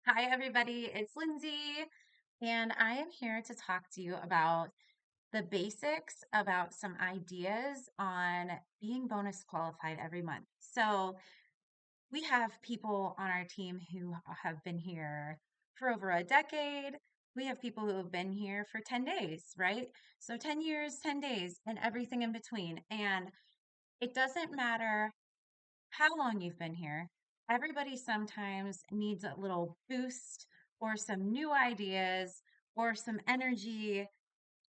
Hi, everybody. It's Lindsay, and I am here to talk to you about the basics about some ideas on being bonus qualified every month. So, we have people on our team who have been here for over a decade. We have people who have been here for 10 days, right? So, 10 years, 10 days, and everything in between. And it doesn't matter how long you've been here. Everybody sometimes needs a little boost or some new ideas or some energy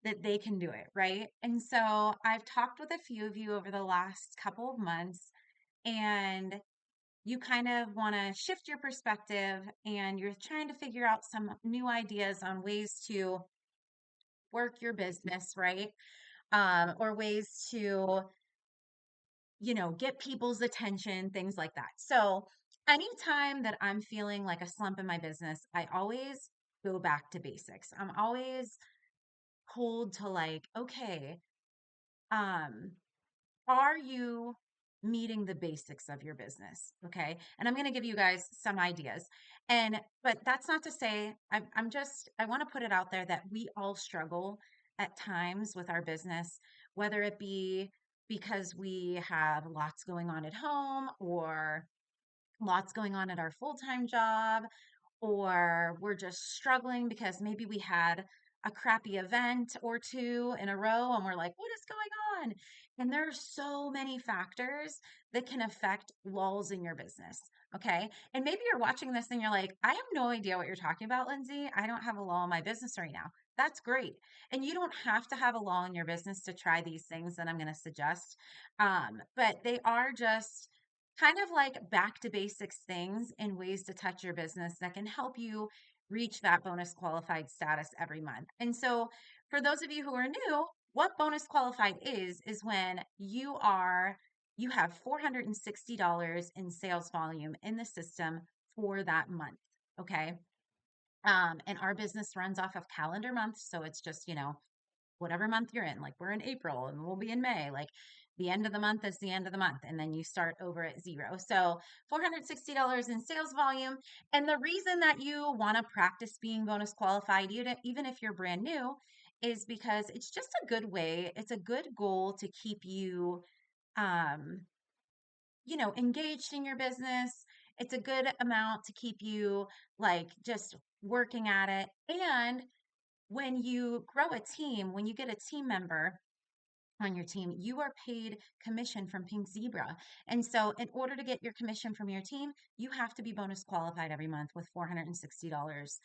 that they can do it, right? And so I've talked with a few of you over the last couple of months, and you kind of want to shift your perspective and you're trying to figure out some new ideas on ways to work your business, right? Or ways to get people's attention, things like that. So, anytime that I'm feeling like a slump in my business, I always go back to basics. I'm always pulled to like, okay, um, are you meeting the basics of your business? Okay. And I'm going to give you guys some ideas. But that's not to say, I want to put it out there that we all struggle at times with our business, whether it be because we have lots going on at home or lots going on at our full-time job, or we're just struggling because maybe we had a crappy event or two in a row and we're like, what is going on? And there are so many factors that can affect lulls in your business. Okay. And maybe you're watching this and you're like, I have no idea what you're talking about, Lindsay. I don't have a lull in my business right now. That's great. And you don't have to have a lull in your business to try these things that I'm going to suggest. But they are just kind of like back to basics things and ways to touch your business that can help you reach that bonus qualified status every month. And so, for those of you who are new, what bonus qualified is when you have $460 in sales volume in the system for that month. Okay. And our business runs off of calendar months. So it's just, whatever month you're in. Like we're in April and we'll be in May. Like the end of the month is the end of the month. And then you start over at zero. So $460 in sales volume. And the reason that you want to practice being bonus qualified, even if you're brand new, is because it's just a good way, it's a good goal to keep you um, engaged in your business. It's a good amount to keep you like just working at it. And when you grow a team, when you get a team member on your team, you are paid commission from Pink Zebra. And so, in order to get your commission from your team, you have to be bonus qualified every month with $460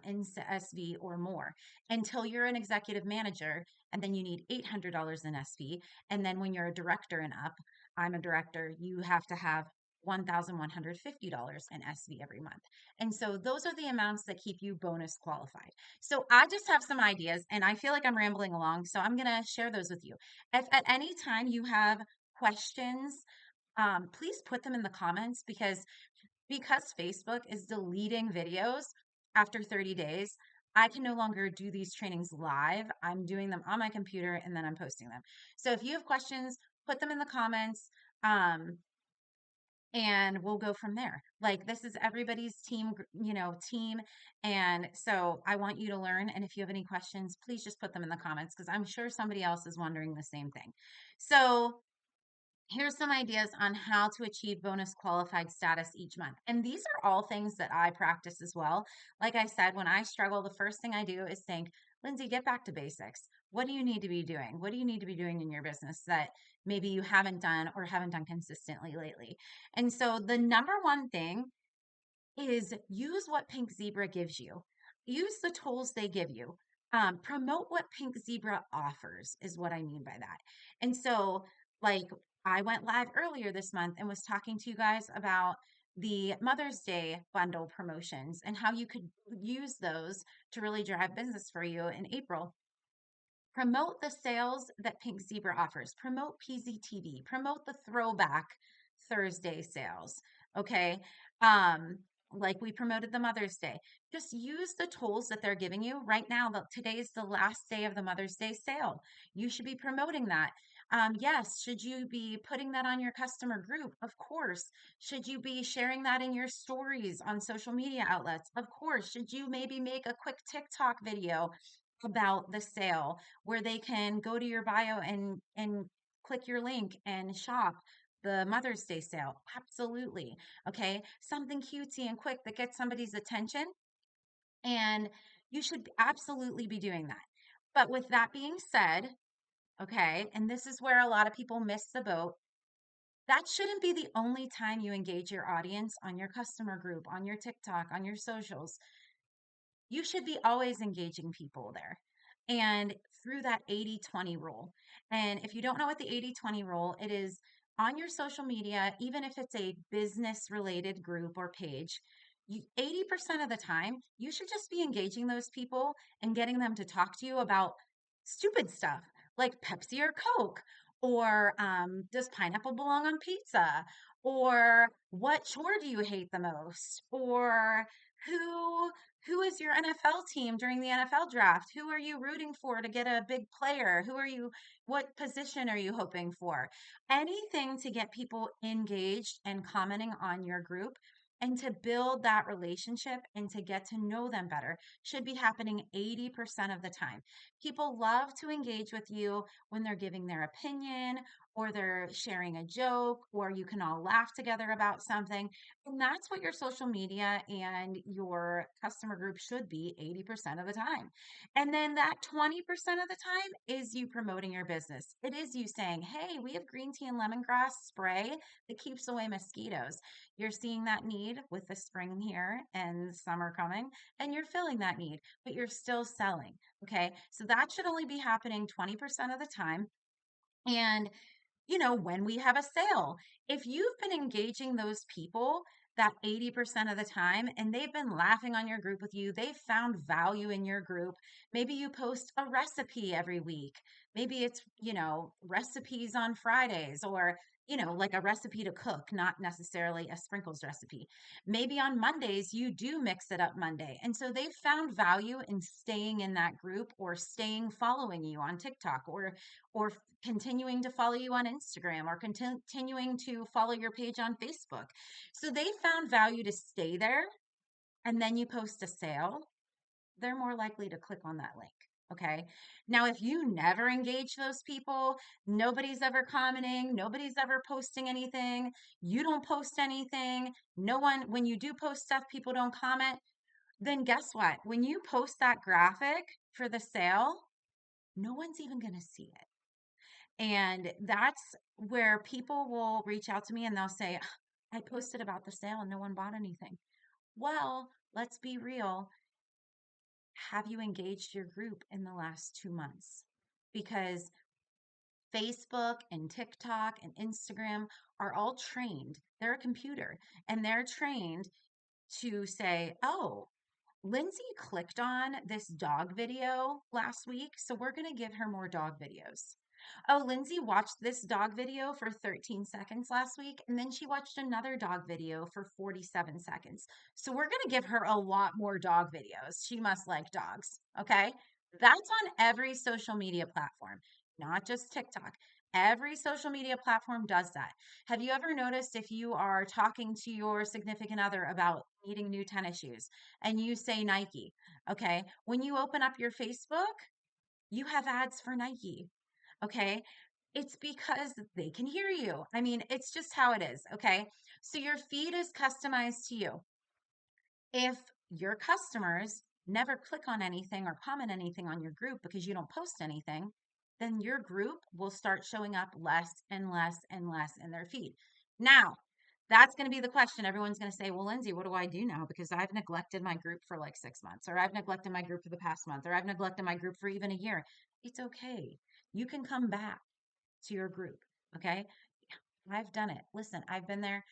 in SV or more until you're an executive manager. And then you need $800 in SV. And then, when you're a director and up, I'm a director, you have to have $1,150 in SV every month. And so those are the amounts that keep you bonus qualified. So I just have some ideas and I feel like I'm rambling along. So I'm going to share those with you. If at any time you have questions, please put them in the comments because Facebook is deleting videos after 30 days. I can no longer do these trainings live. I'm doing them on my computer and then I'm posting them. So if you have questions, put them in the comments. And we'll go from there. Like this is everybody's team. And so I want you to learn. And if you have any questions, please just put them in the comments because I'm sure somebody else is wondering the same thing. So here's some ideas on how to achieve bonus qualified status each month. And these are all things that I practice as well. Like I said, when I struggle, the first thing I do is think, Lindsay, get back to basics. What do you need to be doing? What do you need to be doing in your business that maybe you haven't done or haven't done consistently lately? And so the number one thing is use what Pink Zebra gives you. Use the tools they give you. Promote what Pink Zebra offers, is what I mean by that. And so, like, I went live earlier this month and was talking to you guys about the Mother's Day bundle promotions and how you could use those to really drive business for you in April. Promote the sales that Pink Zebra offers. Promote PZTV. Promote the throwback Thursday sales. Okay. Um, like we promoted the Mother's Day. Just use the tools that they're giving you right now. Today's the last day of the Mother's Day sale. You should be promoting that. Yes. Should you be putting that on your customer group? Of course. Should you be sharing that in your stories on social media outlets? Of course. Should you maybe make a quick TikTok video about the sale where they can go to your bio and click your link and shop the Mother's Day sale? Absolutely. Okay. Something cutesy and quick that gets somebody's attention, and you should absolutely be doing that. But with that being said, okay, and this is where a lot of people miss the boat. That shouldn't be the only time you engage your audience on your customer group, on your TikTok, on your socials. You should be always engaging people there. And through that 80/20 rule. And if you don't know what the 80/20 rule, it is on your social media, even if it's a business related group or page, 80% of the time, you should just be engaging those people and getting them to talk to you about stupid stuff like Pepsi or Coke, or does pineapple belong on pizza? Or what chore do you hate the most? Or who who is your NFL team during the NFL draft? Who are you rooting for to get a big player? What position are you hoping for? Anything to get people engaged and commenting on your group and to build that relationship and to get to know them better should be happening 80% of the time. People love to engage with you when they're giving their opinion or they're sharing a joke or you can all laugh together about something. And that's what your social media and your customer group should be 80% of the time. And then that 20% of the time is you promoting your business. It is you saying, hey, we have green tea and lemongrass spray that keeps away mosquitoes. You're seeing that need with the spring here and summer coming, and you're filling that need, but you're still selling. Okay. So that should only be happening 20% of the time. And when we have a sale. If you've been engaging those people that 80% of the time and they've been laughing on your group with you, they've found value in your group. Maybe you post a recipe every week. Maybe it's, recipes on Fridays, or, like a recipe to cook, not necessarily a sprinkles recipe. Maybe on Mondays you do mix it up Monday. And so they've found value in staying in that group or staying following you on TikTok, or continuing to follow you on Instagram, or continuing to follow your page on Facebook. So they found value to stay there. And then you post a sale, they're more likely to click on that link. Okay. Now, if you never engage those people, nobody's ever commenting, nobody's ever posting anything, you don't post anything, no one, when you do post stuff, people don't comment, then guess what? When you post that graphic for the sale, no one's even going to see it. And that's where people will reach out to me and they'll say, I posted about the sale and no one bought anything. Well, let's be real. Have you engaged your group in the last 2 months? Because Facebook and TikTok and Instagram are all trained. They're a computer and they're trained to say, oh, Lindsay clicked on this dog video last week, so we're going to give her more dog videos. Oh, Lindsay watched this dog video for 13 seconds last week, and then she watched another dog video for 47 seconds. So we're going to give her a lot more dog videos. She must like dogs. Okay. That's on every social media platform, not just TikTok. Every social media platform does that. Have you ever noticed if you are talking to your significant other about needing new tennis shoes and you say Nike? Okay. When you open up your Facebook, you have ads for Nike. Okay. It's because they can hear you. I mean, it's just how it is. Okay. So your feed is customized to you. If your customers never click on anything or comment anything on your group because you don't post anything, then your group will start showing up less and less and less in their feed. Now, that's going to be the question. Everyone's going to say, well, Lindsay, what do I do now? Because I've neglected my group for like 6 months, or I've neglected my group for the past month, or I've neglected my group for even a year. It's okay. You can come back to your group. Okay. I've done it. Listen, I've been there.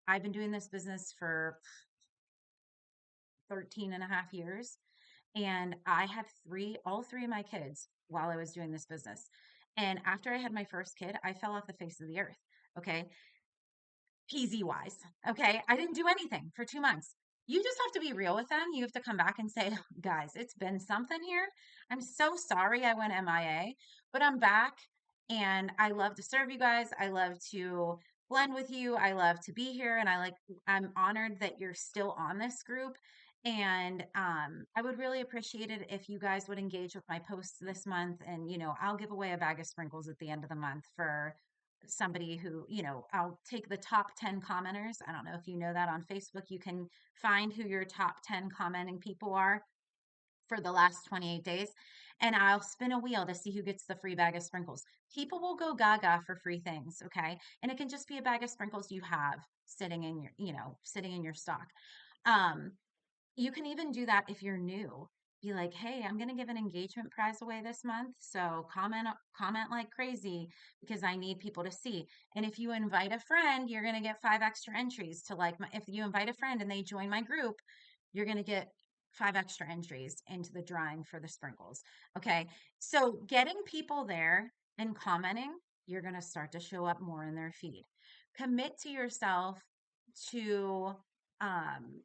I've been doing this business for 13 and a half years. And I had all three of my kids while I was doing this business. And after I had my first kid, I fell off the face of the earth. Okay. PZ wise. Okay. I didn't do anything for 2 months. You just have to be real with them. You have to come back and say, guys, it's been something here. I'm so sorry I went MIA, but I'm back and I love to serve you guys. I love to blend with you. I love to be here, and I'm honored that you're still on this group. And I would really appreciate it if you guys would engage with my posts this month. And, I'll give away a bag of sprinkles at the end of the month for somebody who, I'll take the top 10 commenters. I don't know if you know that on Facebook, you can find who your top 10 commenting people are for the last 28 days, and I'll spin a wheel to see who gets the free bag of sprinkles. People will go gaga for free things, okay? And it can just be a bag of sprinkles you have sitting in your stock. Um, you can even do that if you're new. Be like, hey, I'm going to give an engagement prize away this month. So comment like crazy because I need people to see. And if you invite a friend, you're going to get 5 extra entries to if you invite a friend and they join my group, you're going to get 5 extra entries into the drawing for the sprinkles. Okay. So getting people there and commenting, you're going to start to show up more in their feed. Commit to yourself to, um,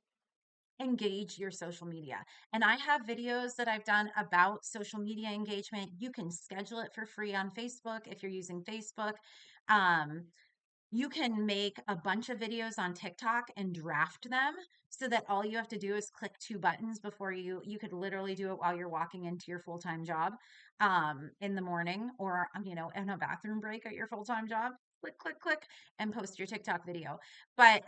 engage your social media. And I have videos that I've done about social media engagement. You can schedule it for free on Facebook if you're using Facebook. Um, you can make a bunch of videos on TikTok and draft them so that all you have to do is click 2 buttons before you could literally do it while you're walking into your full-time job in the morning, or in a bathroom break at your full-time job. Click, click, click, and post your TikTok video. But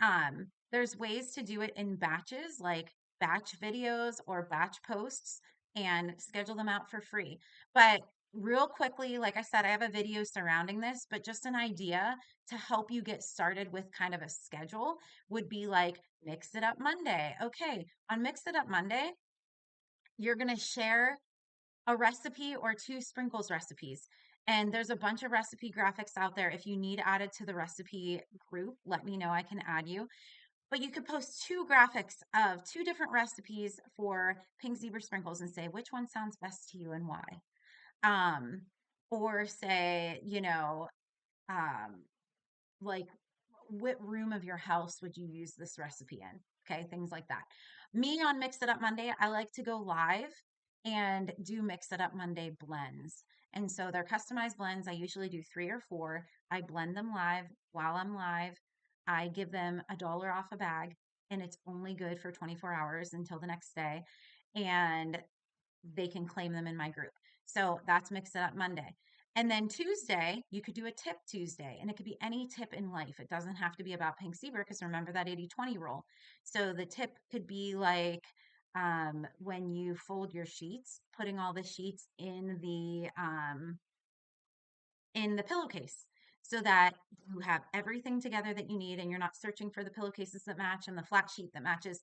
there's ways to do it in batches, like batch videos or batch posts, and schedule them out for free. But real quickly, like I said, I have a video surrounding this, but just an idea to help you get started with kind of a schedule would be like Mix It Up Monday. Okay, on Mix It Up Monday, you're going to share a recipe or 2 sprinkles recipes. And there's a bunch of recipe graphics out there. If you need added to the recipe group, let me know. I can add you. But you could post 2 graphics of 2 different recipes for pink zebra sprinkles and say which one sounds best to you and why. Um, or say, um, like what room of your house would you use this recipe in? Okay, things like that. Me on Mix It Up Monday, I like to go live and do Mix It Up Monday blends. And so they're customized blends. I usually do 3 or 4. I blend them live. While I'm live, I give them $1 off a bag, and it's only good for 24 hours until the next day. And they can claim them in my group. So that's Mix It Up Monday. And then Tuesday, you could do a tip Tuesday, and it could be any tip in life. It doesn't have to be about pink zebra because remember that 80/20 rule. So the tip could be like when you fold your sheets, putting all the sheets in the pillowcase so that you have everything together that you need and you're not searching for the pillowcases that match and the flat sheet that matches.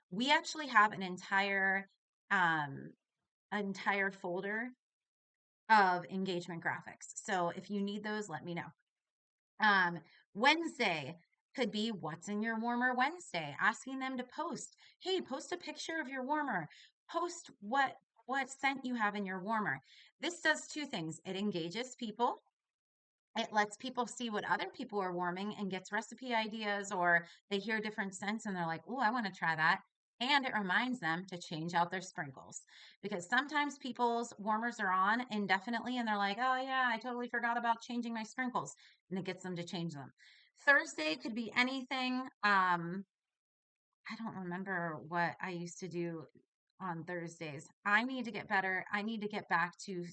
We actually have an um, entire folder of engagement graphics. So if you need those, let me know. Um, Wednesday could be what's in your warmer Wednesday, asking them to post. Hey, post a picture of your warmer. Post what scent you have in your warmer. This does 2 things. It engages people. It lets people see what other people are warming and gets recipe ideas, or they hear different scents and they're like, "Oh, I want to try that." And it reminds them to change out their sprinkles because sometimes people's warmers are on indefinitely and they're like, "Oh, yeah, I totally forgot about changing my sprinkles." And it gets them to change them. Thursday could be anything. I don't remember what I used to do on Thursdays. I need to get better. I need to get back to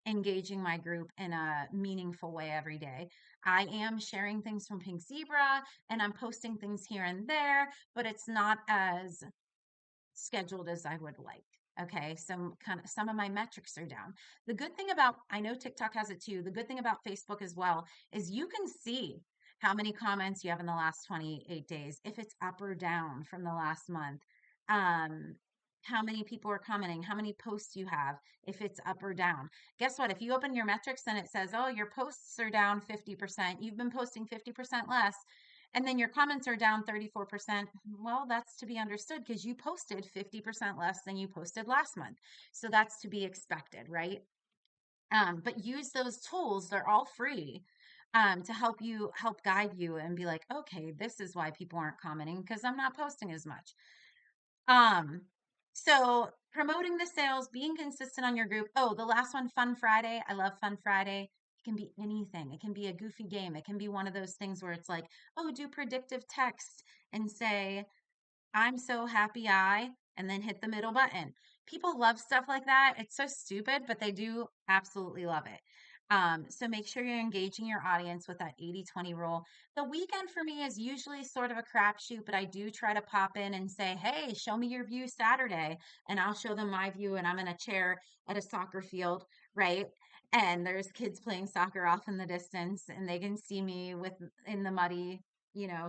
engaging my group in a meaningful way every day. I am sharing things from Pink Zebra and I'm posting things here and there, but it's not as scheduled as I would like. Okay, some of my metrics are down. The good thing about, I know TikTok has it too. The good thing about Facebook as well is you can see how many comments you have in the last 28 days, if it's up or down from the last month. Um, how many people are commenting, how many posts you have, if it's up or down. Guess what? If you open your metrics and it says, oh, your posts are down 50%, you've been posting 50% less, and then your comments are down 34%. Well, that's to be understood because you posted 50% less than you posted last month. So that's to be expected, right? But use those tools, they're all free, to help guide you and be like, okay, this is why people aren't commenting because I'm not posting as much. Um, So promoting the sales, being consistent on your group. Oh, the last one, Fun Friday. I love Fun Friday. It can be anything. It can be a goofy game. It can be one of those things where it's like, oh, do predictive text and say, I'm so happy and then hit the middle button. People love stuff like that. It's so stupid, but they do absolutely love it. So make sure you're engaging your audience with that 80-20 rule. The weekend for me is usually sort of a crapshoot, but I do try to pop in and say, hey, show me your view Saturday. And I'll show them my view, and I'm in a chair at a soccer field, right? And there's kids playing soccer off in the distance, and they can see me with in the muddy,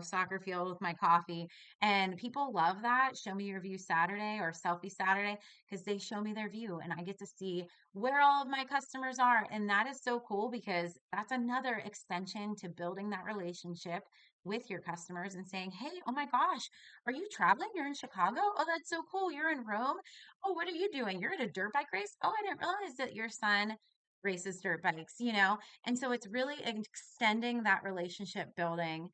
soccer field with my coffee, and people love that. Show me your view Saturday or selfie Saturday, because they show me their view and I get to see where all of my customers are. And that is so cool because that's another extension to building that relationship with your customers and saying, hey, oh my gosh, are you traveling? You're in Chicago? Oh, that's so cool. You're in Rome. Oh, what are you doing? You're at a dirt bike race? Oh, I didn't realize that your son races dirt bikes. And so it's really extending that relationship building.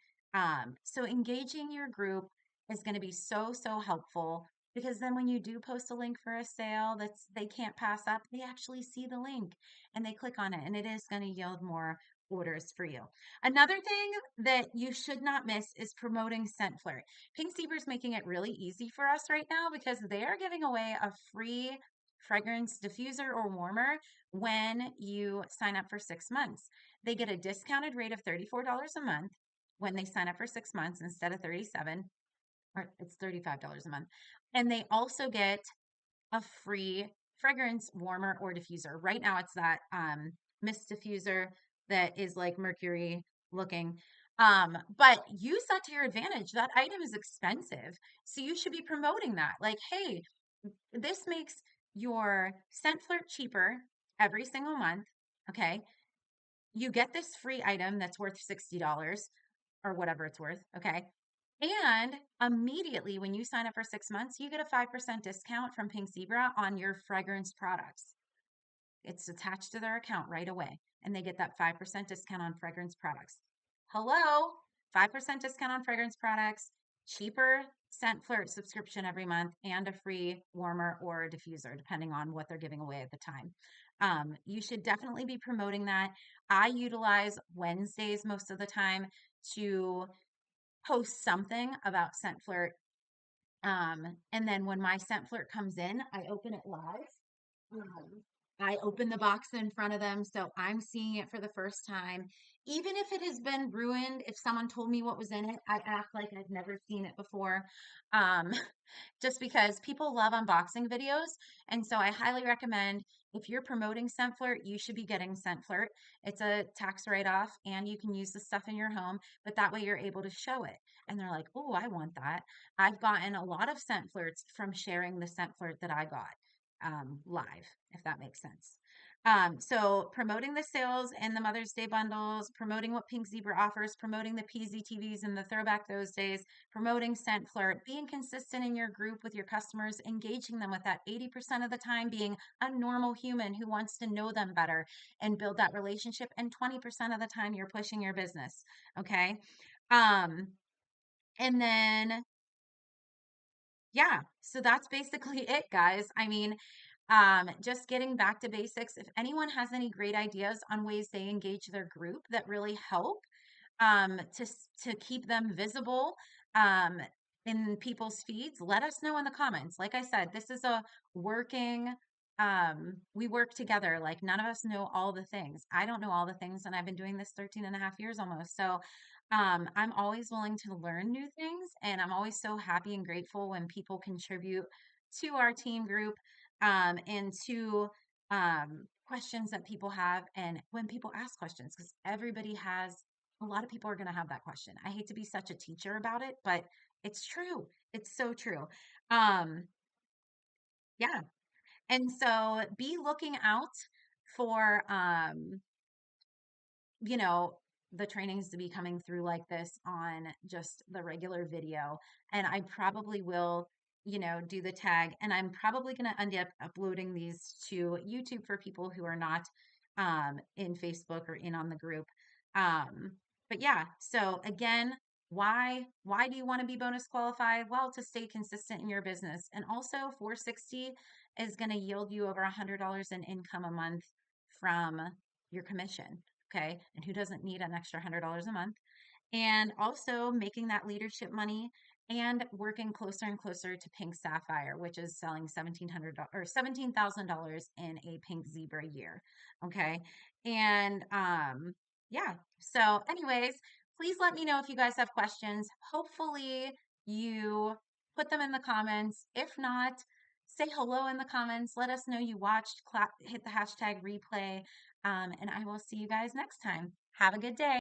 So engaging your group is going to be so, so helpful, because then when you do post a link for a sale that's they can't pass up, they actually see the link and they click on it, and it is going to yield more orders for you. Another thing that you should not miss is promoting Scent Flirt. Pink Zebra is making it really easy for us right now because they are giving away a free fragrance diffuser or warmer when you sign up for 6 months. They get a discounted rate of $34 a month when they sign up for 6 months instead of 37, or it's $35 a month. And they also get a free fragrance warmer or diffuser. Right now it's that mist diffuser that is like mercury looking. But use that to your advantage. That item is expensive. So you should be promoting that. Like, hey, this makes your Scent Flirt cheaper every single month. Okay. You get this free item that's worth $60 or whatever it's worth. Okay. And immediately when you sign up for 6 months, you get a 5% discount from Pink Zebra on your fragrance products. It's attached to their account right away, and they get that 5% discount on fragrance products. Hello, 5% discount on fragrance products, cheaper Scent Flirt subscription every month, and a free warmer or a diffuser, depending on what they're giving away at the time. You should definitely be promoting that. I utilize Wednesdays most of the time to post something about Scent Flirt. And then when my Scent Flirt comes in, I open it live. I open the box in front of them, so I'm seeing it for the first time. Even if it has been ruined, if someone told me what was in it, I act like I've never seen it before. Um, just because people love unboxing videos. And so I highly recommend, if you're promoting Scent Flirt, you should be getting Scent Flirt. It's a tax write-off and you can use the stuff in your home, but that way you're able to show it. And they're like, oh, I want that. I've gotten a lot of Scent Flirts from sharing the Scent Flirt that I got live, if that makes sense. So promoting the sales and the Mother's Day bundles, promoting what Pink Zebra offers, promoting the PZTVs and the Throwback Thursdays, promoting Scent Flirt, being consistent in your group with your customers, engaging them with that 80% of the time, being a normal human who wants to know them better and build that relationship, and 20% of the time you're pushing your business. Okay. Um, and then yeah, so that's basically it, guys. I mean, just getting back to basics. If anyone has any great ideas on ways they engage their group that really help, to keep them visible um, in people's feeds, let us know in the comments. Like I said, this is a working, we work together. Like none of us know all the things. I don't know all the things, and I've been doing this 13 and a half years almost. So I'm always willing to learn new things, and I'm always so happy and grateful when people contribute to our team group, and to questions that people have, and when people ask questions, because everybody has a lot of people are going to have that question. I hate to be such a teacher about it, but it's true. It's so true. Um, yeah. And so be looking out for, you know, the trainings to be coming through like this on just the regular video. And I probably will, do the tag, and I'm probably going to end up uploading these to YouTube for people who are not in Facebook or in on the group. Um, but yeah, so again, Why do you want to be bonus qualified? Well, to stay consistent in your business. And also 460 is going to yield you over $100 in income a month from your commission. Okay. And who doesn't need an extra $100 a month? And also making that leadership money and working closer and closer to Pink Sapphire, which is selling $1,700 or $17,000 in a pink zebra a year. Okay. And yeah. So, anyways, please let me know if you guys have questions. Hopefully, you put them in the comments. If not, say hello in the comments. Let us know you watched, hit the hashtag replay, and I will see you guys next time. Have a good day.